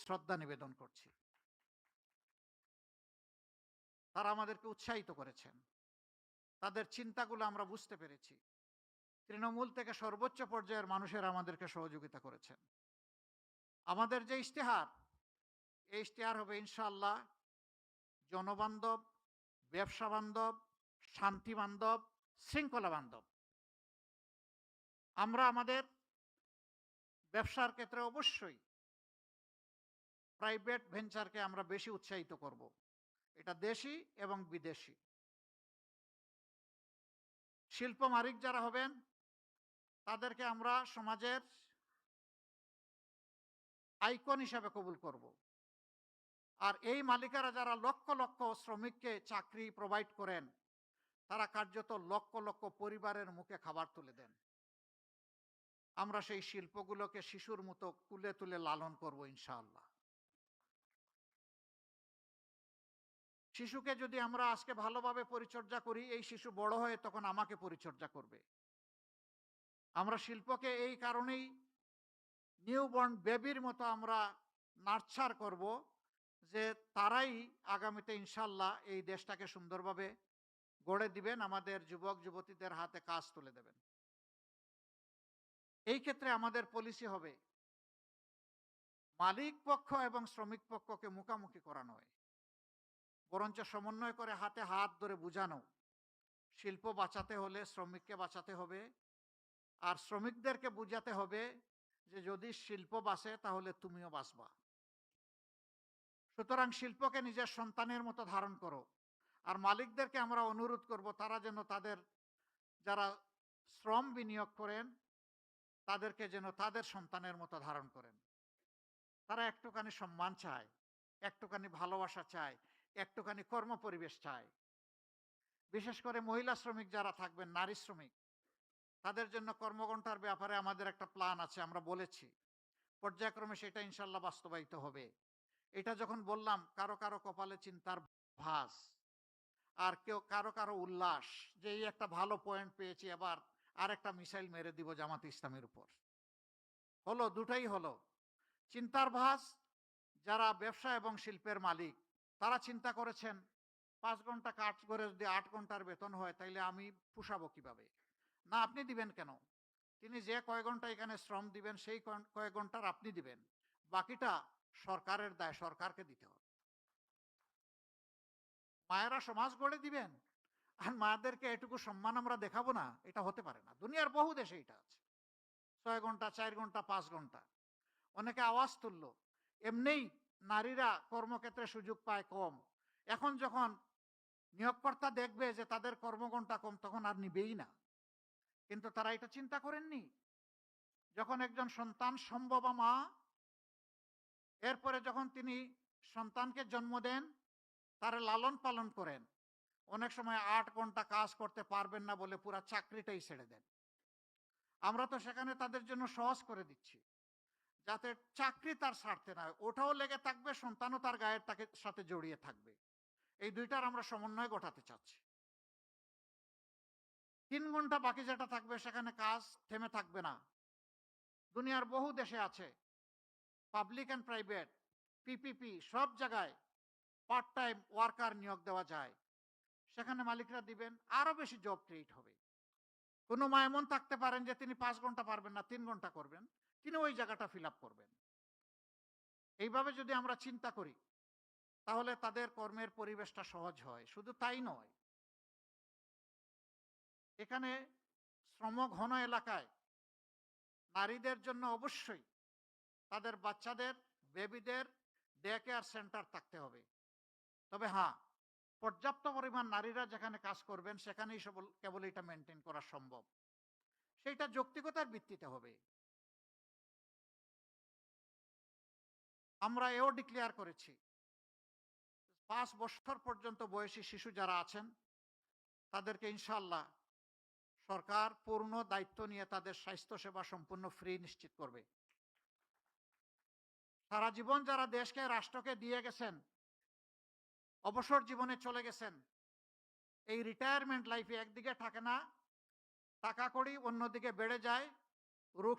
শ্রদ্ধা নিবেদন করছি। তারা আমাদেরকে উৎসাহিত করেছেন। তাদের চিন্তাগুলো আমরা বুঝতে পেরেছি। তৃণমূল থেকে সর্বোচ্চ পর্যায়ের মানুষেরা আমাদেরকে সহযোগিতা করেছেন। আমাদের যে ইশতেহার, এই ইশতেহার হবে ইনশাআল্লাহ জনবান্ধব, ব্যবসা বান্ধব, শান্তি বান্ধব, শৃঙ্খলা বান্ধব। আমরা আমাদের ব্যবসার ক্ষেত্রে অবশ্যই প্রাইভেট ভেঞ্চারকে আমরা বেশি উৎসাহিত করব। এটা দেশি এবং বিদেশি। শিল্প মালিক যারা হবেন তাদেরকে আমরা সমাজের আইকন হিসাবে কবুল করব। আর এই মালিকেরা যারা লক্ষ লক্ষ শ্রমিককে চাকরি প্রোভাইড করেন, তারা কার্যত লক্ষ লক্ষ পরিবারের মুখে খাবার তুলে দেন। আমরা সেই শিল্পগুলোকে শিশুর মতো কুলে তুলে লালন করব ইনশাআল্লাহ। শিশুকে যদি আমরা আজকে ভালোভাবে পরিচর্যা করি, এই শিশু বড় হয়ে তখন আমাকে পরিচর্যা করবে। আমরা শিল্পকে এই কারণেই নিউবর্ন বেবির মতো আমরা নার্চার করব, যে তারাই আগামীতে ইনশাআল্লাহ এই দেশটাকে সুন্দরভাবে গড়ে দিবেন, আমাদের যুবক যুবতীদের হাতে কাজ তুলে দেবেন। এই ক্ষেত্রে আমাদের পলিসি হবে মালিক পক্ষ এবং শ্রমিক পক্ষকে মুখামুখি করা নয়, বরঞ্চ সমন্বয় করে হাতে হাত ধরে বুঝানো। শিল্প বাঁচাতে হলে শ্রমিককে বাঁচাতে হবে, আর শ্রমিকদেরকে বুঝাতে হবে যে যদি শিল্প বাঁচে তাহলে তুমিও বাঁচবা। সুতরাং শিল্পকে নিজের সন্তানের মতো ধারণ করো। আর মালিকদেরকে আমরা অনুরোধ করব তারা যেন তাদের যারা শ্রম বিনিয়োগ করেন তাদেরকে যেন তাদের সন্তানের মতো ধারণ করেন। তারা একটুখানি সম্মান চায়, একটুখানি ভালোবাসা চায়, একটুখানি কর্মপরিবেশ চায়। বিশেষ করে মহিলা শ্রমিক যারা থাকবেন, নারী শ্রমিক, তাদের জন্য কর্মঘণ্টার ব্যাপারে আমাদের একটা প্ল্যান আছে, আমরা বলেছি। পর্যায়ক্রমে সেটা ইনশাল্লাহ বাস্তবায়িত হবে। এটা যখন বললাম, কারো কারো কপালে চিন্তার ভাঁজ, আর কেউ কারো কারো উল্লাস, যে এই একটা ভালো পয়েন্ট পেয়েছি, এবার আর একটা মিসাইল মেরে দিব জামাত ইসলামের উপর। হলো, দুটাই হলো। চিন্তার ভাঁজ, যারা ব্যবসা এবং শিল্পের মালিক তারা চিন্তা করেছেন 5 ঘন্টা কাজ করে যদি 8 ঘন্টার বেতন হয় তাইলে আমি পুষাবো কিভাবে? না, আপনি দিবেন কেন? তিনি যে কয় ঘন্টা এখানে শ্রম দিবেন সেই কয়েক ঘন্টার আপনি দিবেন, বাকিটা সরকারের দায়, সরকারকে দিতে হবে। মায়েরা সমাজ গড়ে দিবেন আর মায়েদেরকে এটুকু সম্মান আমরা দেখাবো না, এটা হতে পারে না। দুনিয়ার বহু দেশে এটা আছে। 6 ঘন্টা, 4 ঘন্টা, 5 ঘন্টা। অনেকে আওয়াজ তুললো, এমনিই নারীরা কর্মক্ষেত্রে সুযোগ পায় কম। এখন যখন নিয়োগকর্তা দেখবে যে তাদের কর্মঘণ্টা কম, তখন আর নিবেই না। কিন্তু তারা এটা চিন্তা করেননি। যখন একজন সন্তান সম্ভবা মা, এরপরে যখন তিনি সন্তানকে জন্ম দেন, তার লালন পালন করেন, অনেক সময় 8 ঘন্টা কাজ করতে পারবেন না বলে পুরা চাকরিটাই ছেড়ে দেন। আমরা তো সেখানে তাদের জন্য সহজ করে দিচ্ছি, যাতে চাকরি তার ছাড়তে না হয়, ওটাও লেগে থাকবে, সন্তানও তার গায়ের তাকে সাথে জড়িয়ে থাকবে। এই দুইটার আমরা সমন্বয় ঘটাতে চাচ্ছি। 3 ঘন্টা বাকি যেটা থাকবে সেখানে কাজ থেমে থাকবে না। দুনিয়ার বহু দেশে আছে, পাবলিক অ্যান্ড প্রাইভেট, পিপিপি, সব জায়গায় পার্ট টাইম ওয়ার্কার নিয়োগ দেওয়া যায়। সেখানে মালিকরা দিবেন, আরো বেশি জব ক্রিয়েট হবে। কোনো মা এমন থাকতে পারেন যে তিনি 5 ঘন্টা পারবেন না, 3 ঘন্টা করবেন, তিনি ওই জায়গাটা ফিল আপ করবেন। এইভাবে যদি আমরা চিন্তা করি তাহলে তাদের কর্মের পরিবেশটা সহজ হয়। শুধু তাই নয়, এখানে শ্রমঘন এলাকায় নারীদের জন্য অবশ্যই তাদের বাচ্চাদের, বেবিদের ডে কেয়ার সেন্টার থাকতে হবে। তবে হ্যাঁ, পর্যাপ্ত পরিমাণ নারীরা যেখানে কাজ করবেন সেখানেই কেবল এটা মেনটেন করা সম্ভব। সেইটা যৌক্তিকতার ভিত্তিতে হবে। আমরা এও ডিক্লেয়ার করেছি 5 বছর পর্যন্ত বয়সী শিশু যারা আছেন তাদেরকে ইনশাআল্লাহ সরকার পূর্ণ দায়িত্ব নিয়ে তাদের স্বাস্থ্যসেবা সম্পূর্ণ ফ্রি নিশ্চিত করবে। সারা জীবন যারা দেশকে, রাষ্ট্রকে দিয়ে গেছেন, অবসর জীবনে চলে গেছেন, এই রিটায়ারমেন্ট লাইফে একদিকে থাকে না, টাকা কড়ি অন্যদিকে বেড়ে যায়, রোগ